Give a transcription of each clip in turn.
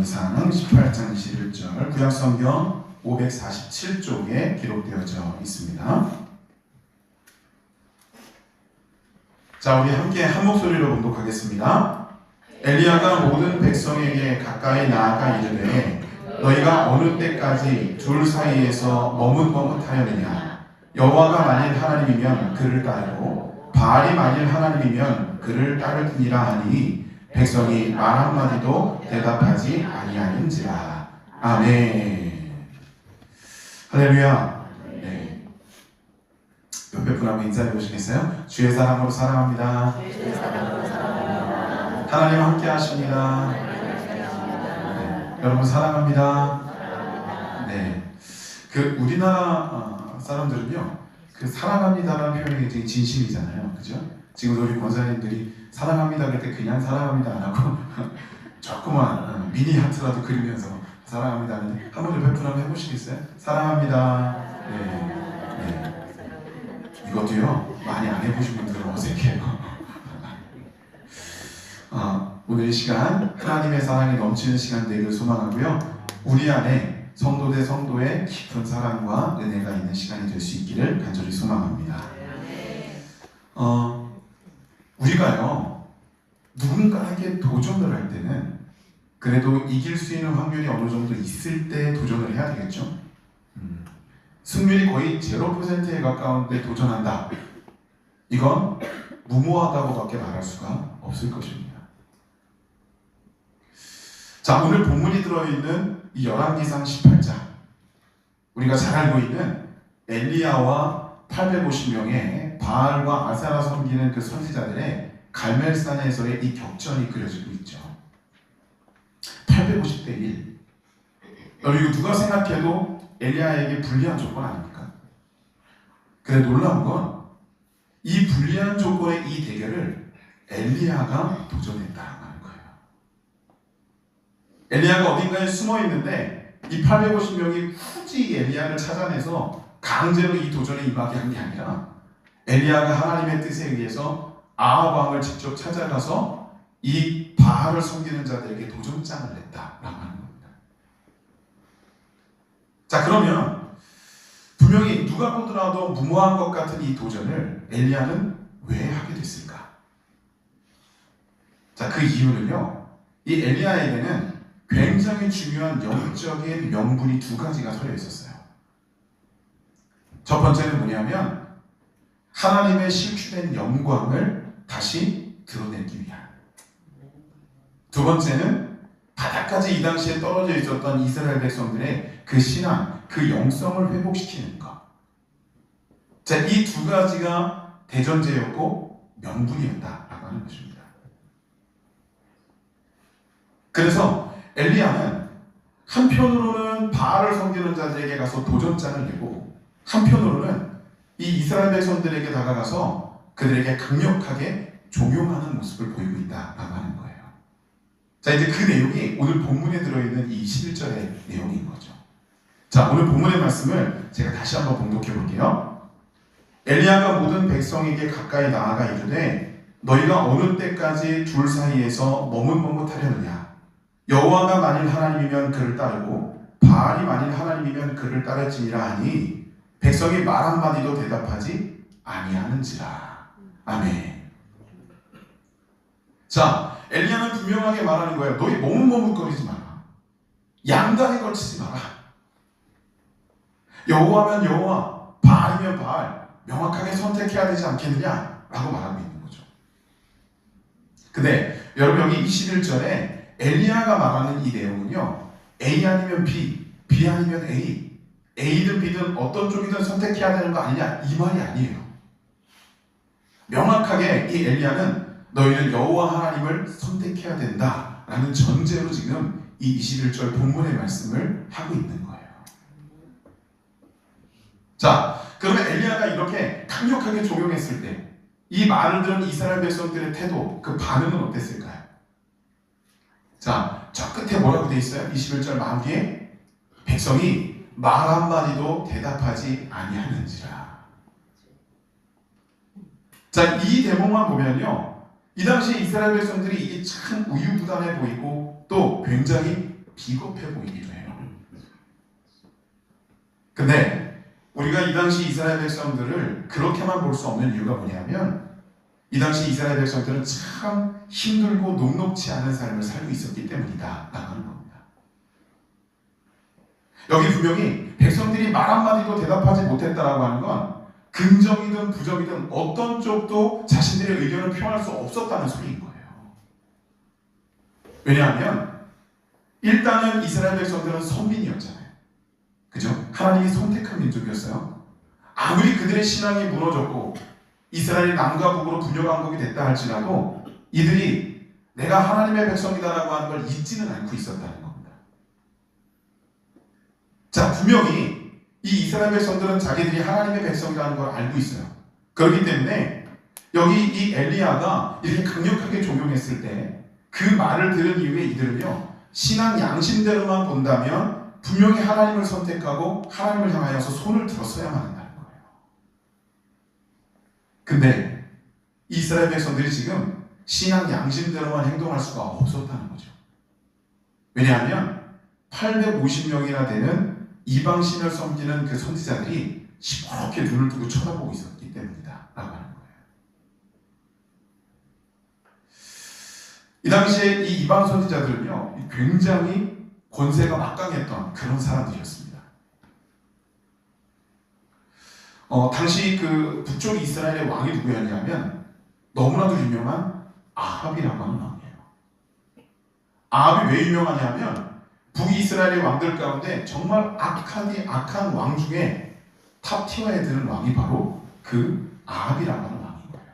역사기상 18장 21절 구약성경 547쪽에 기록되어져 있습니다. 자, 우리 함께 한 목소리로 봉독하겠습니다. 엘리야가 모든 백성에게 가까이 나아가 이르되 너희가 어느 때까지 둘 사이에서 머뭇머뭇하려느냐. 여호와가 만일 하나님이면 그를 따르고 바알이 만일 하나님이면 그를 따르니라 하니 백성이 말 한마디도 대답하지 아니하는지라. 아멘. 할렐루야. 네. 옆에 분하고 인사해 보시겠어요? 주의 사랑으로 사랑합니다. 하나님 함께 하십니다. 네. 여러분 사랑합니다. 네. 우리나라 사람들은요, 사랑합니다라는 표현이 굉장히 진심이잖아요. 그죠? 지금 우리 권사님들이 사랑합니다 그럴 때 그냥 사랑합니다 안 하고 조그만 미니 하트라도 그리면서 사랑합니다 하는데 한번 옆에 분 한번 해보시겠어요? 사랑합니다. 네. 이것도요, 많이 안 해보신 분들은 어색해요. 오늘 이 시간 하나님의 사랑이 넘치는 시간 되기를 소망하고요, 우리 안에 성도 대 성도의 깊은 사랑과 은혜가 있는 시간이 될 수 있기를 간절히 소망합니다. 우리가요, 누군가에게 도전을 할 때는 그래도 이길 수 있는 확률이 어느 정도 있을 때 도전을 해야 되겠죠. 승률이 거의 0%에 가까운데 도전한다, 이건 무모하다고밖에 말할 수가 없을 것입니다. 자, 오늘 본문이 들어있는 이 열왕기상 18장, 우리가 잘 알고 있는 엘리야와 850명의 바알과 아세라 섬기는 그 선지자들의 갈멜산에서의 이 격전이 그려지고 있죠. 850대 1. 여러분, 이거 누가 생각해도 엘리야에게 불리한 조건 아닙니까? 근데 놀라운 건 이 불리한 조건의 이 대결을 엘리야가 도전했다는 거예요. 엘리야가 어딘가에 숨어 있는데 이 850명이 굳이 엘리야를 찾아내서 강제로 이 도전에 임하게 한 게 아니라 엘리야가 하나님의 뜻에 의해서 아합 왕을 직접 찾아가서 이 바알을 섬기는 자들에게 도전장을 냈다라고 하는 겁니다. 자, 그러면 분명히 누가 보더라도 무모한 것 같은 이 도전을 엘리야는 왜 하게 됐을까? 자, 그 이유는요, 이 엘리야에게는 굉장히 중요한 영적인 명분이 두 가지가 서려 있었어요. 첫 번째는 뭐냐면 하나님의 실추된 영광을 다시 드러내기 위한. 두 번째는 바닥까지 이 당시에 떨어져 있었던 이스라엘 백성들의 그 신앙, 그 영성을 회복시키는 것. 자, 이 두 가지가 대전제였고 명분이었다라고 하는 것입니다. 그래서 엘리야는 한편으로는 바알을 섬기는 자들에게 가서 도전장을 내고, 한편으로는 이 이스라엘 백성들에게 다가가서 그들에게 강력하게 종용하는 모습을 보이고 있다라고 하는 거예요. 자, 이제 그 내용이 오늘 본문에 들어있는 이 11절의 내용인 거죠. 자, 오늘 본문의 말씀을 제가 다시 한번 봉독해 볼게요. 엘리야가 모든 백성에게 가까이 나아가 이르되 너희가 어느 때까지 둘 사이에서 머뭇머뭇하려느냐. 여호와가 만일 하나님이면 그를 따르고 바알이 만일 하나님이면 그를 따를지니라 하니 백성이 말 한마디도 대답하지 아니하는지라. 아멘. 자, 엘리야는 분명하게 말하는 거예요. 너희 머뭇머뭇거리지 마라. 양다리 걸치지 마라. 여호와면 여호와, 바알이면 바알, 명확하게 선택해야 되지 않겠느냐? 라고 말하고 있는 거죠. 근데 여러분, 여기 21절에 엘리야가 말하는 이 내용은요, A 아니면 B, B 아니면 A, A든 B든 어떤 쪽이든 선택해야 되는 거 아니냐, 이 말이 아니에요. 명확하게 이 엘리야는 너희는 여호와 하나님을 선택해야 된다라는 전제로 지금 이 21절 본문의 말씀을 하고 있는 거예요. 자, 그러면 엘리야가 이렇게 강력하게 적용했을 때 이 말을 들은 이스라엘 백성들의 태도, 그 반응은 어땠을까요? 자, 저 끝에 뭐라고 돼 있어요? 21절 마지막에 백성이 말 한마디도 대답하지 아니하는지라. 자, 이 대목만 보면요, 이 당시 이스라엘 백성들이 이게 참 우유부단해 보이고 또 굉장히 비겁해 보이기도 해요. 근데 우리가 이 당시 이스라엘 백성들을 그렇게만 볼 수 없는 이유가 뭐냐면 이 당시 이스라엘 백성들은 참 힘들고 녹록지 않은 삶을 살고 있었기 때문이다 라고 하는 겁니다. 여기 분명히 백성들이 말 한마디도 대답하지 못했다라고 하는 건 긍정이든 부정이든 어떤 쪽도 자신들의 의견을 표현할 수 없었다는 소리인 거예요. 왜냐하면 일단은 이스라엘 백성들은 선민이었잖아요. 그죠? 하나님이 선택한 민족이었어요. 아무리 그들의 신앙이 무너졌고 이스라엘이 남과 북으로 분열왕국이 됐다 할지라도 이들이 내가 하나님의 백성이다라고 하는 걸 잊지는 않고 있었다는 겁니다. 자, 분명히 이 이스라엘 백성들은 자기들이 하나님의 백성이라는 걸 알고 있어요. 그렇기 때문에 여기 이 엘리야가 이렇게 강력하게 종용했을 때 그 말을 들은 이후에 이들은요 신앙 양심대로만 본다면 분명히 하나님을 선택하고 하나님을 향하여서 손을 들었어야만 한다는 거예요. 근데 이스라엘 백성들이 지금 신앙 양심대로만 행동할 수가 없었다는 거죠. 왜냐하면 850명이나 되는 이방신을 섬기는 그 선지자들이 시퍼렇게 눈을 뜨고 쳐다보고 있었기 때문이다 라고 하는 거예요. 이 당시에 이 이방 선지자들은요 굉장히 권세가 막강했던 그런 사람들이었습니다. 당시 그 북쪽 이스라엘의 왕이 누구였냐면 너무나도 유명한 아합이라고 하는 왕이에요. 아합이 왜 유명하냐면 북이스라엘의 왕들 가운데 정말 악한 왕 중에 탑티어에 드는 왕이 바로 그 아합이라고 하는 왕인 거예요.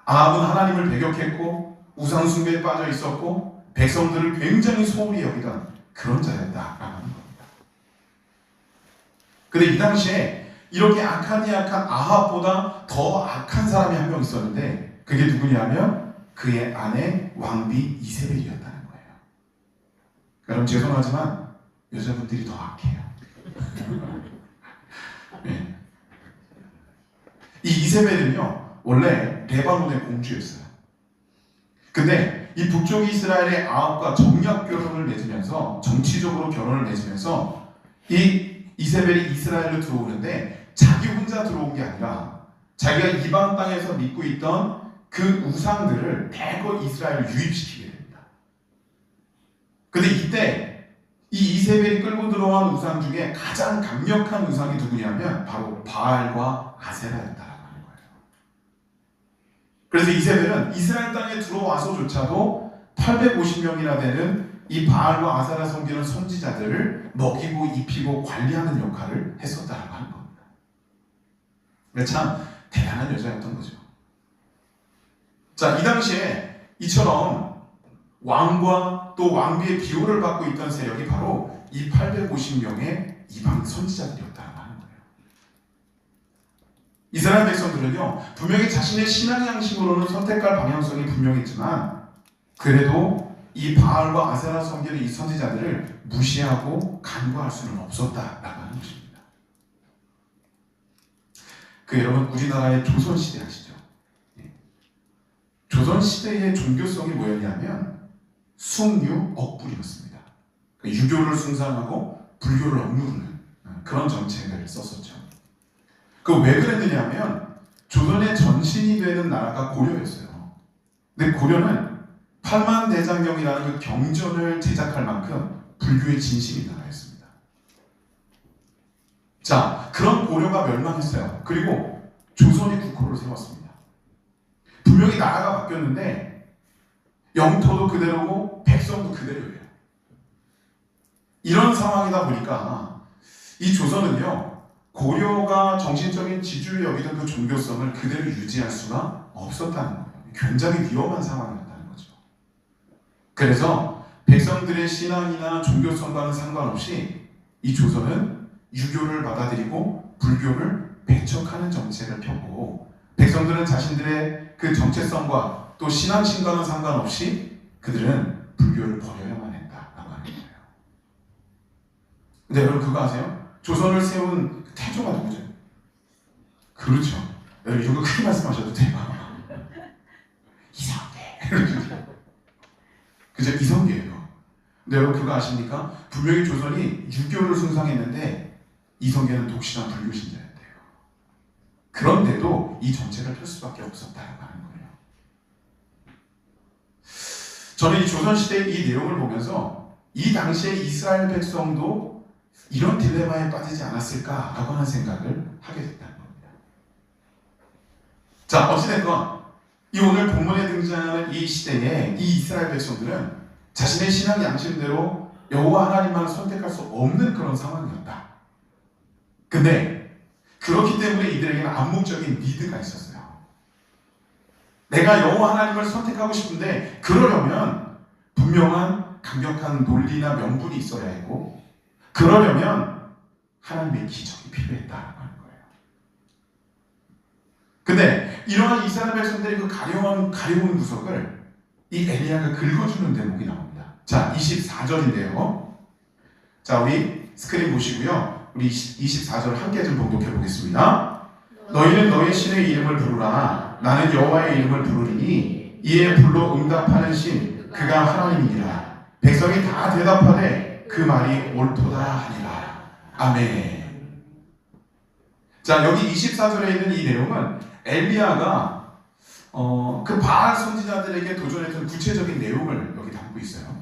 아합은 하나님을 배격했고 우상숭배에 빠져 있었고 백성들을 굉장히 소홀히 여기던 그런 자였다라고 하는 겁니다. 근데 이 당시에 이렇게 악한 아합보다 더 악한 사람이 한 명 있었는데 그게 누구냐면 그의 아내 왕비 이세벨이었다는 거예요. 여러분 죄송하지만 여자분들이 더 악해요. 네. 이 이세벨은요 원래 레바논의 공주였어요. 근데 이 북쪽 이스라엘의 아합과 정략 결혼을 맺으면서 정치적으로 결혼을 맺으면서 이 이세벨이 이스라엘로 들어오는데 자기 혼자 들어온 게 아니라 자기가 이방 땅에서 믿고 있던 그 우상들을 대거 이스라엘을 유입시키게 됩니다. 근데 이때 이 이세벨이 끌고 들어온 우상 중에 가장 강력한 우상이 누구냐면 바로 바알과 아세라였다라고 하는 거예요. 그래서 이세벨은 이스라엘 땅에 들어와서조차도 850명이나 되는 이 바알과 아세라 섬기는 선지자들을 먹이고 입히고 관리하는 역할을 했었다라고 하는 겁니다. 참 대단한 여자였던 거죠. 자, 이 당시에 이처럼 왕과 또 왕비의 비호를 받고 있던 세력이 바로 이 850명의 이방 선지자들이었다고 하는 거예요. 이스라엘 백성들은요 분명히 자신의 신앙 양심으로는 선택할 방향성이 분명했지만 그래도 이 바알과 아세라 섬기는 이 선지자들을 무시하고 간과할 수는 없었다라고 하는 것입니다. 여러분 우리나라의 조선시대 아시죠? 조선시대의 종교성이 뭐였냐면 숭유 억불이었습니다. 유교를 숭상하고 불교를 억누르는 그런 정책을 썼었죠. 왜 그랬느냐면 조선의 전신이 되는 나라가 고려였어요. 근데 고려는 팔만대장경이라는 그 경전을 제작할 만큼 불교의 진심인 나라였습니다. 자, 그런 고려가 멸망했어요. 그리고 조선이 국호를 세웠습니다. 분명히 나라가 바뀌었는데 영토도 그대로고 백성도 그대로예요. 이런 상황이다 보니까 이 조선은요 고려가 정신적인 지주를 여기던 그 종교성을 그대로 유지할 수가 없었다는 거예요. 굉장히 위험한 상황이었다는 거죠. 그래서 백성들의 신앙이나 종교성과는 상관없이 이 조선은 유교를 받아들이고 불교를 배척하는 정책을 폈고 백성들은 자신들의 그 정체성과 또 신앙심과는 상관없이 그들은 불교를 버려야만 했다라고 하는 거예요. 근데 여러분 그거 아세요? 조선을 세운 태조가 누구죠? 그렇죠. 여러분 이거 크게 말씀하셔도 돼요. 이성계. 그죠? 이성계예요. 근데 여러분 그거 아십니까? 분명히 조선이 유교를 숭상했는데 이성계는 독실한 불교신자였대요. 그런데도 이 정책을 펼 수밖에 없었다고 하는 거예요. 저는 이 조선시대의 이 내용을 보면서 이 당시에 이스라엘 백성도 이런 딜레마에 빠지지 않았을까라고 하는 생각을 하게 됐다는 겁니다. 자, 어찌됐건 이 오늘 본문에 등장하는 이 시대에 이 이스라엘 백성들은 자신의 신앙 양심대로 여호와 하나님만을 선택할 수 없는 그런 상황이었다. 근데 그렇기 때문에 이들에게는 암묵적인 니드가 있었어요. 내가 여호와 하나님을 선택하고 싶은데 그러려면 분명한 강력한 논리나 명분이 있어야 했고 그러려면 하나님의 기적이 필요했다라고 하는 거예요. 근데 이러한 이스라엘 백성들의 그 가려운 구석을 이 엘리야가 긁어주는 대목이 나옵니다. 자, 24절인데요. 자, 우리 스크린 보시고요. 우리 24절 함께 좀 봉독해 보겠습니다. 너희는 너희 신의 이름을 부르라. 나는 여호와의 이름을 부르리니 이에 불로 응답하는 신 그가 하나님이니라. 백성이 다 대답하되 그 말이 옳도다 하니라. 아멘. 자, 여기 24절에 있는 이 내용은 엘리야가 그 바알 선지자들에게 도전했던 구체적인 내용을 여기 담고 있어요.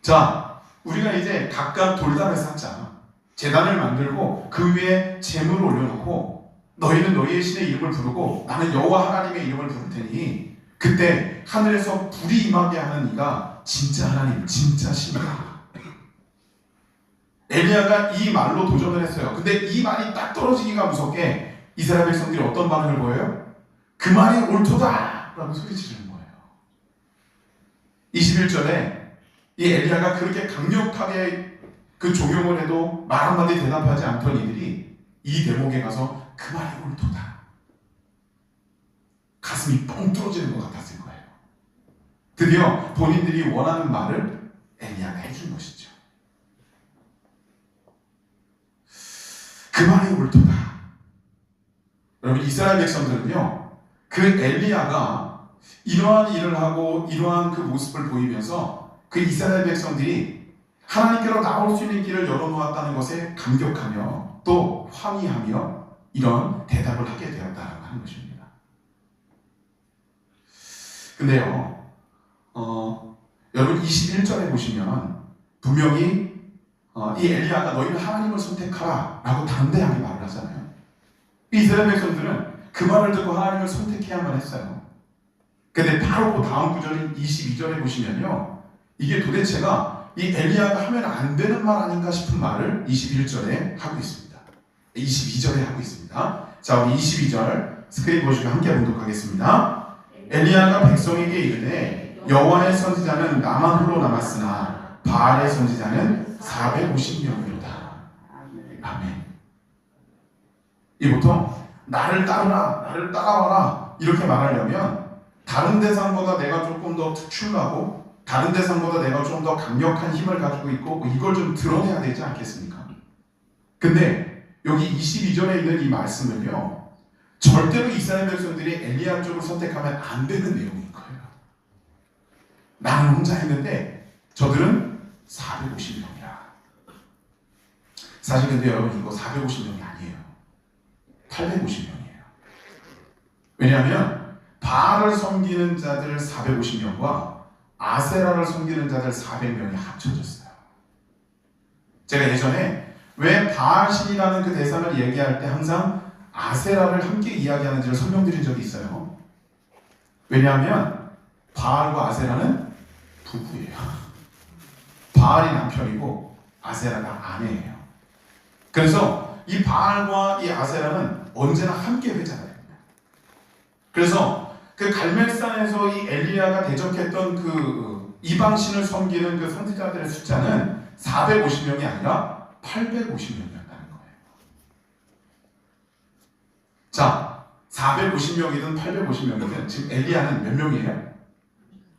자, 우리가 이제 각각 돌담을 쌓자. 제단을 만들고 그 위에 제물을 올려놓고 너희는 너희의 신의 이름을 부르고 나는 여호와 하나님의 이름을 부를 테니 그때 하늘에서 불이 임하게 하는 이가 진짜 하나님, 진짜 신이다. 엘리야가 이 말로 도전을 했어요. 근데 이 말이 딱 떨어지기가 무섭게 이스라엘 백성들이 어떤 반응을 보여요? 그 말이 옳도다! 라고 소리 지르는 거예요. 21절에 이 엘리야가 그렇게 강력하게 그 종용을 해도 말 한마디 대답하지 않던 이들이 이 대목에 가서 그 말이 옳도다. 가슴이 뻥 뚫어지는 것 같았을 거예요. 드디어 본인들이 원하는 말을 엘리야가 해준 것이죠. 그 말이 옳도다. 여러분 이스라엘 백성들은요, 그 엘리야가 이러한 일을 하고 이러한 그 모습을 보이면서 그 이스라엘 백성들이 하나님께로 나올 수 있는 길을 열어놓았다는 것에 감격하며 또 환희하며 이런 대답을 하게 되었다라고 하는 것입니다. 근데요, 여러분 21절에 보시면 분명히 이 엘리야가 너희는 하나님을 선택하라 라고 담대하게 말을 하잖아요. 이스라엘 백성들은 그 말을 듣고 하나님을 선택해야만 했어요. 근데 바로 그 다음 구절인 22절에 보시면요, 이게 도대체가 이 엘리야가 하면 안 되는 말 아닌가 싶은 말을 21절에 하고 있습니다. 22절에 하고 있습니다. 자, 우리 22절 스크린 보시고 함께 봉독하겠습니다. 엘리야가 백성에게 이르되 여호와의 선지자는 나만 홀로 남았으나 바알의 선지자는 450명이로다. 아멘. 이 보통 나를 따르라, 나를 따라와라 이렇게 말하려면 다른 대상보다 내가 조금 더 특출나고 다른 대상보다 내가 좀 더 강력한 힘을 가지고 있고 이걸 좀 드러내야 되지 않겠습니까? 근데 여기 22절에 있는 이 말씀은요, 절대로 이스라엘 백성들이 엘리야 쪽을 선택하면 안 되는 내용인 거예요. 나는 혼자 했는데 저들은 450명이라. 사실 근데 여러분 이거 450명이 아니에요. 850명이에요. 왜냐하면 바알을 섬기는 자들 450명과 아세라를 섬기는 자들 400명이 합쳐졌어요. 제가 예전에 왜 바알신이라는 그 대상을 얘기할 때 항상 아세라를 함께 이야기하는지를 설명드린 적이 있어요. 왜냐하면 바알과 아세라는 부부예요. 바알이 남편이고 아세라가 아내예요. 그래서 이 바알과 이 아세라는 언제나 함께 회자돼요. 그래서 그 갈멜산에서 이 엘리야가 대적했던 그 이방신을 섬기는 그 선지자들의 숫자는 450명이 아니라 850명이었다는 거예요. 자, 450명이든 850명이든 지금 엘리야는 몇 명이에요?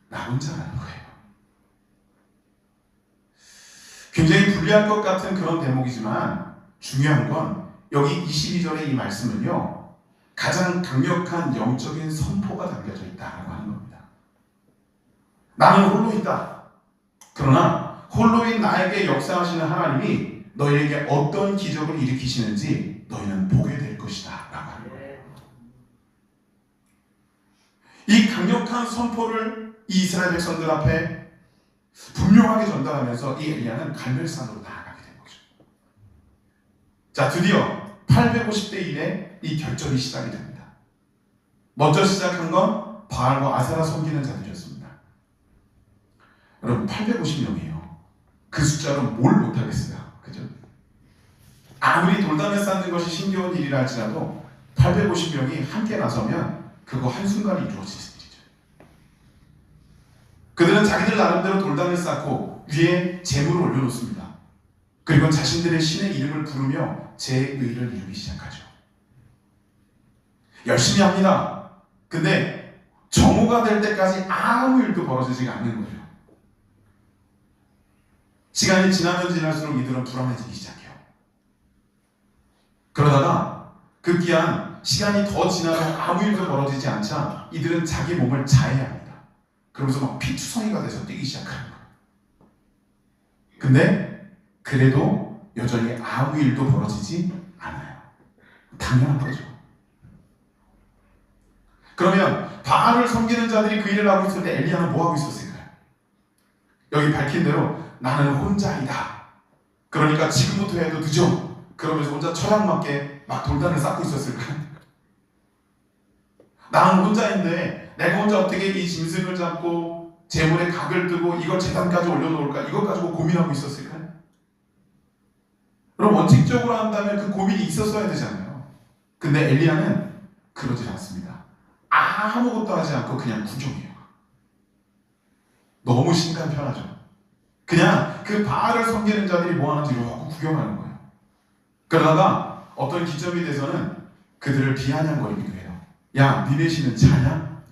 나 혼자라는 거예요. 굉장히 불리할 것 같은 그런 대목이지만 중요한 건 여기 22절의 이 말씀은요, 가장 강력한 영적인 선포가 담겨져 있다라고 하는 겁니다. 나는 홀로 있다. 그러나 홀로인 나에게 역사하시는 하나님이 너희에게 어떤 기적을 일으키시는지 너희는 보게 될 것이다 라고 하는 거예요. 이 강력한 선포를 이스라엘 백성들 앞에 분명하게 전달하면서 이 엘리야는 갈멜산으로 나아가게 된 거죠. 자, 드디어 850대 1에 이 결전이 시작이 됩니다. 먼저 시작한 건 바알과 아세라 섬기는 자들이었습니다. 여러분, 850명이에요. 그 숫자로 뭘 못하겠어요. 그죠? 아무리 돌담에 쌓는 것이 신기한 일이라 할지라도 850명이 함께 나서면 그거 한순간에 이루어질 일이죠. 그들은 자기들 나름대로 돌담을 쌓고 위에 재물을 올려놓습니다. 그리고 자신들의 신의 이름을 부르며 제 의를 이루기 시작하죠. 열심히 합니다. 근데 정오가 될 때까지 아무 일도 벌어지지가 않는 거예요. 시간이 지나면 지날수록 이들은 불안해지기 시작해요. 그러다가 급기야 시간이 더 지나도 아무 일도 벌어지지 않자 이들은 자기 몸을 자해합니다. 그러면서 막 피투성이가 돼서 뛰기 시작하는 거예요. 근데 그래도 여전히 아무 일도 벌어지지 않아요. 당연한 거죠. 그러면 바알을 섬기는 자들이 그 일을 하고 있을 때 엘리야는 뭐 하고 있었을까요? 여기 밝힌 대로 나는 혼자이다. 그러니까 지금부터 해도 늦어. 그러면서 혼자 철학맞게 막 돌단을 쌓고 있었을까요? 나는 혼자인데 내가 혼자 어떻게 이 짐승을 잡고 재물에 각을 뜨고 이걸 제단까지 올려놓을까? 이것 가지고 고민하고 있었을까요? 그럼 원칙적으로 한다면 그 고민이 있었어야 되잖아요. 근데 엘리야는 그러질 않습니다. 아무것도 하지 않고 그냥 구경해요. 너무 심간 편하죠. 그냥 그 바알을 섬기는 자들이 뭐 하는지 이러고 구경하는 거예요. 그러다가 어떤 기점이 돼서는 그들을 비아냥거리기도 해요. 야, 니네 신은 자냐?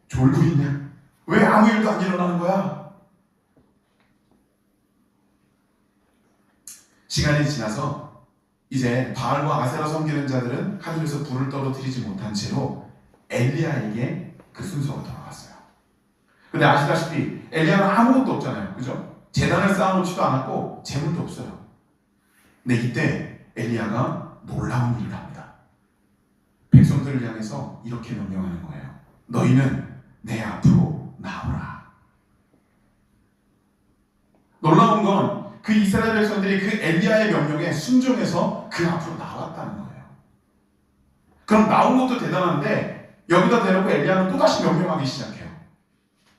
졸고 있냐? 왜 아무 일도 안 일어나는 거야? 시간이 지나서 이제 바알과 아세라 섬기는 자들은 하늘에서 불을 떨어뜨리지 못한 채로 엘리야에게 그 순서가 돌아갔어요. 근데 아시다시피 엘리야는 아무것도 없잖아요. 그죠? 제단을 쌓아놓지도 않았고 재물도 없어요. 근데 이때 엘리야가 놀라운 일을 합니다. 백성들을 향해서 이렇게 명령하는 거예요. 너희는 내 앞으로 나오라. 놀라운 건 그 이스라엘 백성들이 그 엘리야의 명령에 순종해서 그 앞으로 나왔다는 거예요. 그럼 나온 것도 대단한데 여기다 대놓고 엘리야는 또다시 명령하기 시작해요.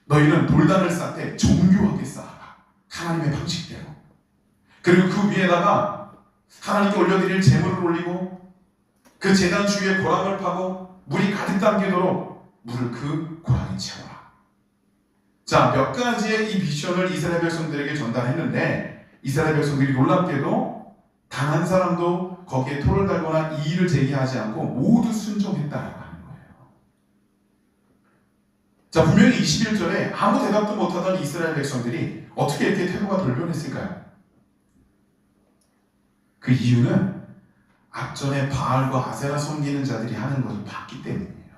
너희는 돌단을 쌓되 정교하게 쌓아라. 하나님의 방식대로. 그리고 그 위에다가 하나님께 올려드릴 제물을 올리고 그 제단 주위에 고랑을 파고 물이 가득 담기도록 물을 그 고랑에 채워라. 자, 몇 가지의 이 미션을 이스라엘 백성들에게 전달했는데 이스라엘 백성들이 놀랍게도 단 한 사람도 거기에 토를 달거나 이의를 제기하지 않고 모두 순종했다라고 하는 거예요. 자, 분명히 21절에 아무 대답도 못하던 이스라엘 백성들이 어떻게 이렇게 태도가 돌변했을까요? 그 이유는 앞전에 바알과 아세라 섬기는 자들이 하는 것을 봤기 때문이에요.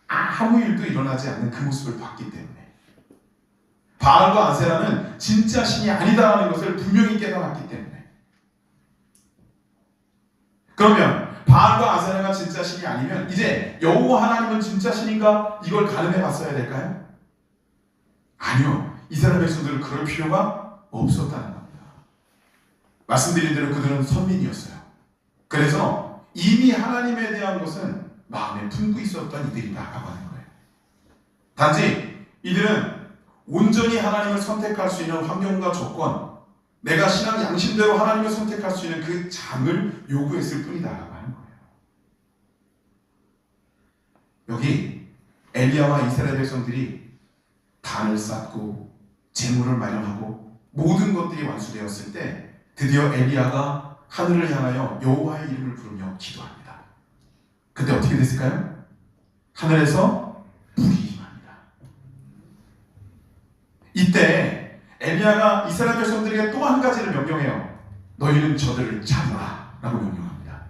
아무 일도 일어나지 않는 그 모습을 봤기 때문에. 바알과 아세라는 진짜 신이 아니다라는 것을 분명히 깨달았기 때문에. 그러면 바알과 아세라가 진짜 신이 아니면 이제 여호와 하나님은 진짜 신인가? 이걸 가늠해 봤어야 될까요? 아니요. 이스라엘 백성들은 그럴 필요가 없었다는 겁니다. 말씀드린 대로 그들은 선민이었어요. 그래서 이미 하나님에 대한 것은 마음에 품고 있었던 이들이다라고 하는 거예요. 단지 이들은 온전히 하나님을 선택할 수 있는 환경과 조건, 내가 신앙 양심대로 하나님을 선택할 수 있는 그 장을 요구했을 뿐이다라고 하는 거예요. 여기 엘리야와 이스라엘 백성들이 단을 쌓고 재물을 마련하고 모든 것들이 완수되었을 때 드디어 엘리야가 하늘을 향하여 여호와의 이름을 부르며 기도합니다. 그때 어떻게 됐을까요? 하늘에서 불이 임합니다. 이때 엘리야가 이스라엘 백성들에게 또 한 가지를 명령해요. 너희는 저들을 잡으라 라고 명령합니다.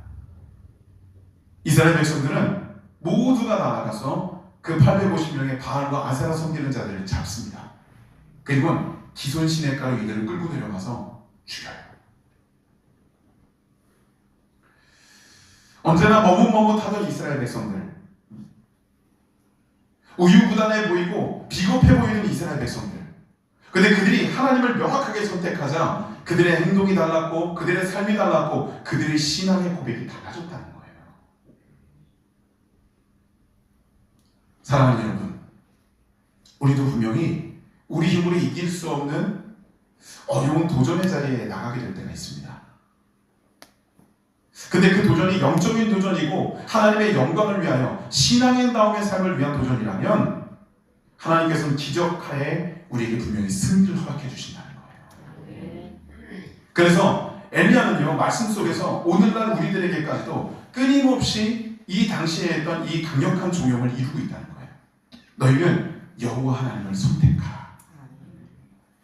이스라엘 백성들은 모두가 나아가서 그 850명의 바알과 아세라 섬기는 자들을 잡습니다. 그리고 기손 시냇가로 이들을 끌고 내려가서 죽여요. 언제나 머뭇머뭇하던 이스라엘 백성들, 우유부단해 보이고 비겁해 보이는 이스라엘 백성들, 근데 그들이 하나님을 명확하게 선택하자 그들의 행동이 달랐고 그들의 삶이 달랐고 그들의 신앙의 고백이 달라졌다는 거예요. 사랑하는 여러분, 우리도 분명히 우리 힘으로 이길 수 없는 어려운 도전의 자리에 나가게 될 때가 있습니다. 근데 그 도전이 영적인 도전이고 하나님의 영광을 위하여 신앙인다움의 삶을 위한 도전이라면 하나님께서는 기적하에 우리에게 분명히 승리를 허락해 주신다는 거예요. 그래서 엘리야는요, 말씀 속에서 오늘날 우리들에게까지도 끊임없이 이 당시에 했던 이 강력한 조용을 이루고 있다는 거예요. 너희는 여호와 하나님을 선택하라.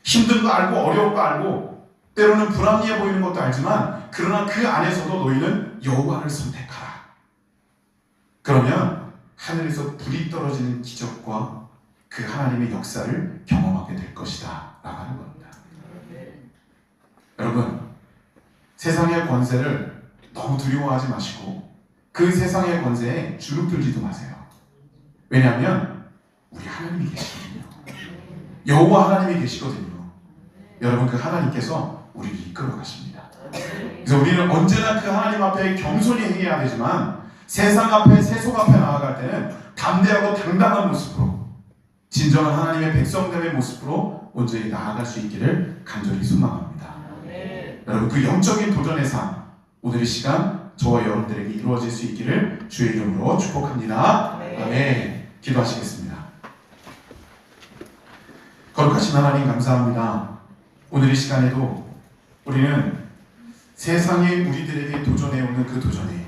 힘든 거 알고 어려운 거 알고 때로는 불합리해 보이는 것도 알지만 그러나 그 안에서도 너희는 여호와를 선택하라. 그러면 하늘에서 불이 떨어지는 기적과 그 하나님의 역사를 경험하게 될 것이다 라고 하는 겁니다. 여러분, 세상의 권세를 너무 두려워하지 마시고 그 세상의 권세에 주눅들지도 마세요. 왜냐하면 우리 하나님이 계시거든요. 여호와 하나님이 계시거든요. 여러분, 그 하나님께서 우리를 이끌어 가십니다. 그래서 우리는 언제나 그 하나님 앞에 겸손히 행해야 되지만 세상 앞에, 세속 앞에 나아갈 때는 담대하고 당당한 모습으로 진정한 하나님의 백성됨의 모습으로 온전히 나아갈 수 있기를 간절히 소망합니다. 여러분, 그 영적인 도전의 삶, 오늘 이 시간 저와 여러분들에게 이루어질 수 있기를 주의 이름으로 축복합니다. 아멘. 기도하시겠습니다. 거룩하신 하나님, 감사합니다. 오늘 이 시간에도 우리는 세상이 우리들에게 도전해오는 그 도전에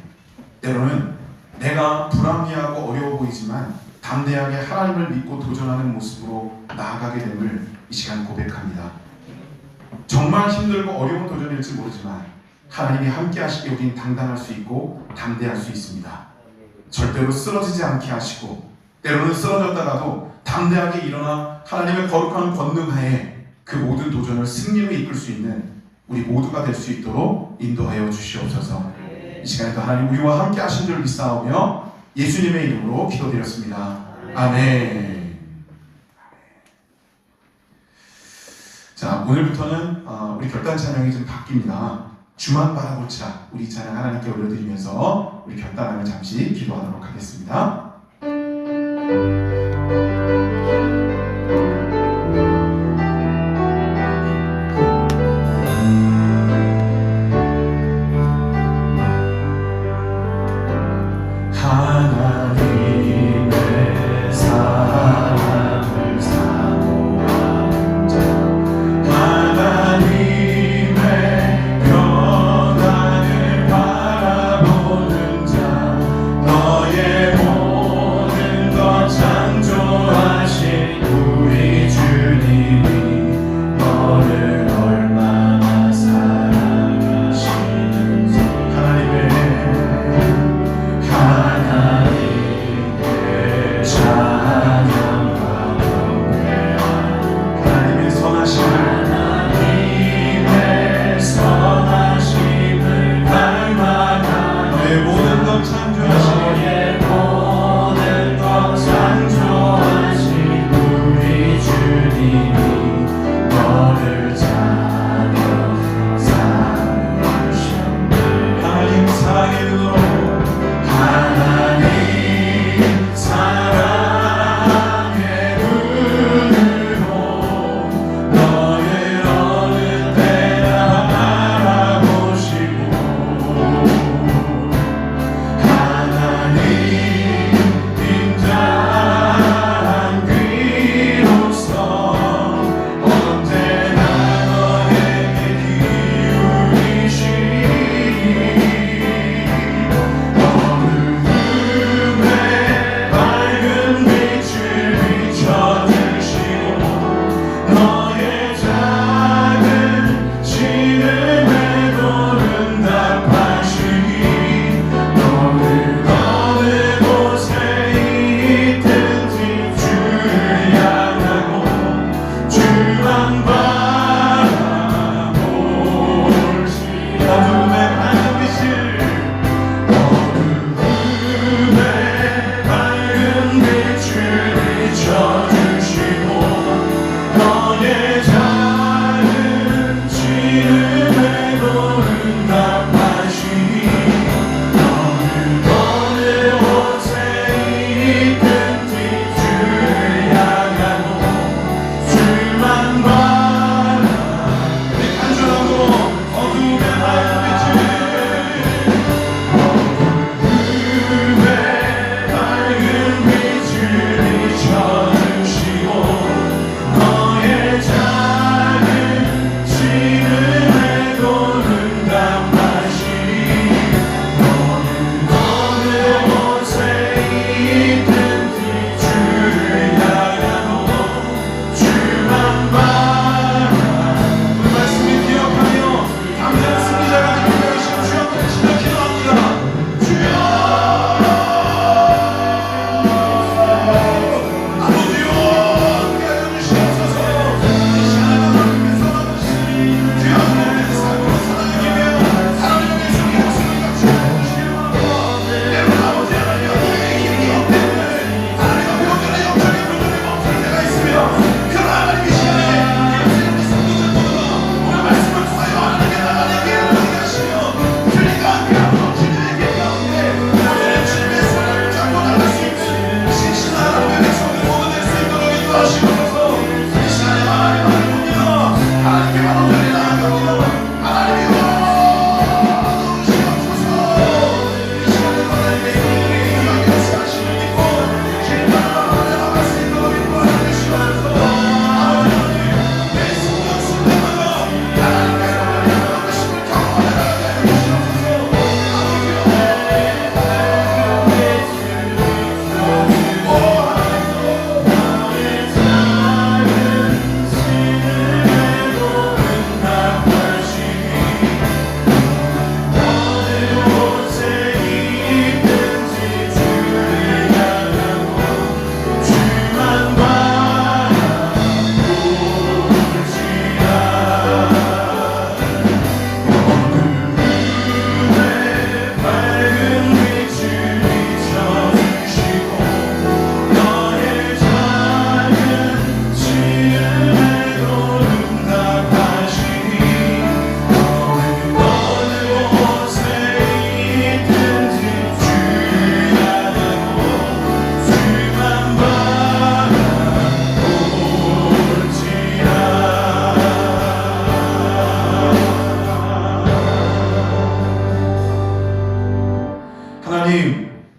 때로는 내가 불합리하고 어려워 보이지만 담대하게 하나님을 믿고 도전하는 모습으로 나아가게 됨을 이 시간 고백합니다. 정말 힘들고 어려운 도전일지 모르지만 하나님이 함께 하시기에 우리는 당당할 수 있고 담대할 수 있습니다. 절대로 쓰러지지 않게 하시고 때로는 쓰러졌다가도 담대하게 일어나 하나님의 거룩한 권능하에 그 모든 도전을 승리로 이끌 수 있는 우리 모두가 될 수 있도록 인도하여 주시옵소서. 이 시간에도 하나님 우리와 함께 하신 줄 믿사오며 예수님의 이름으로 기도드렸습니다. 아멘. 자, 오늘부터는 우리 결단 찬양이 좀 바뀝니다. 주만 바라보자, 우리 찬양 하나님께 올려드리면서 우리 결단함을 잠시 기도하도록 하겠습니다. 너의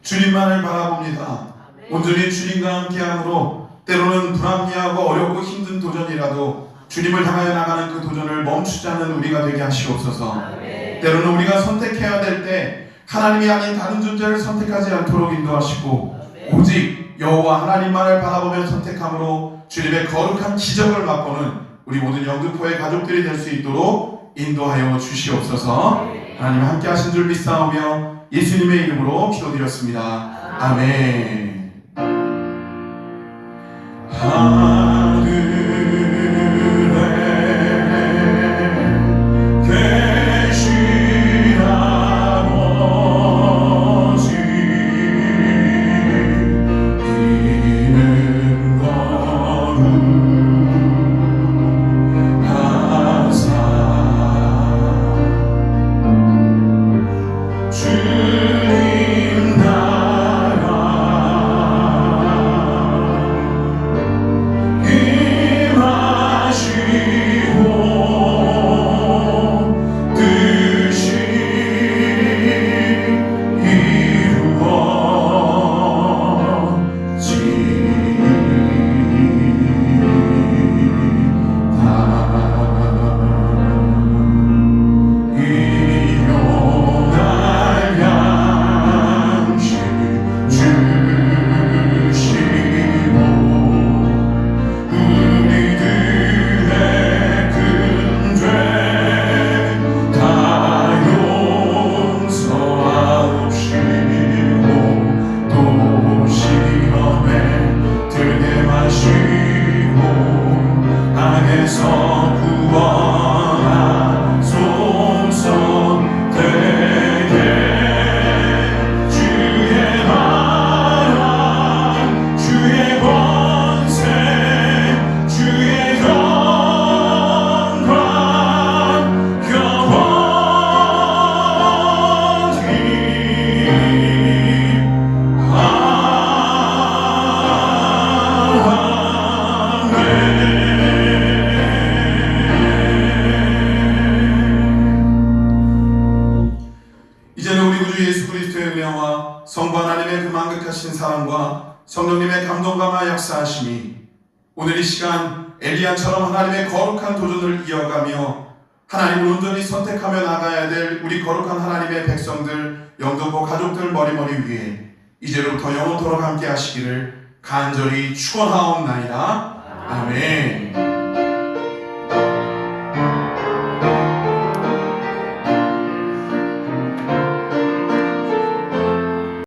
주님만을 바라봅니다. 온전히 주님과 함께함으로 때로는 불합리하고 어렵고 힘든 도전이라도 주님을 향하여 나가는 그 도전을 멈추지 않는 우리가 되게 하시옵소서. 때로는 우리가 선택해야 될 때 하나님이 아닌 다른 존재를 선택하지 않도록 인도하시고 오직 여호와 하나님만을 바라보며 선택함으로 주님의 거룩한 기적을 맛보는 우리 모든 영등포의 가족들이 될 수 있도록 인도하여 주시옵소서. 하나님 함께 하신 줄 믿사오며 예수님의 이름으로 기도드렸습니다. 아멘. 성부 하나님의 그 만극하신 사랑과 성령님의 감동감화 역사하심이 오늘 이 시간 엘리야처럼 하나님의 거룩한 도전을 이어가며 하나님을 온전히 선택하며 나가야 될 우리 거룩한 하나님의 백성들, 영등포 가족들 머리머리 위에 이제로부터 영원토록 함께 하시기를 간절히 축원하옵나이다. 아멘.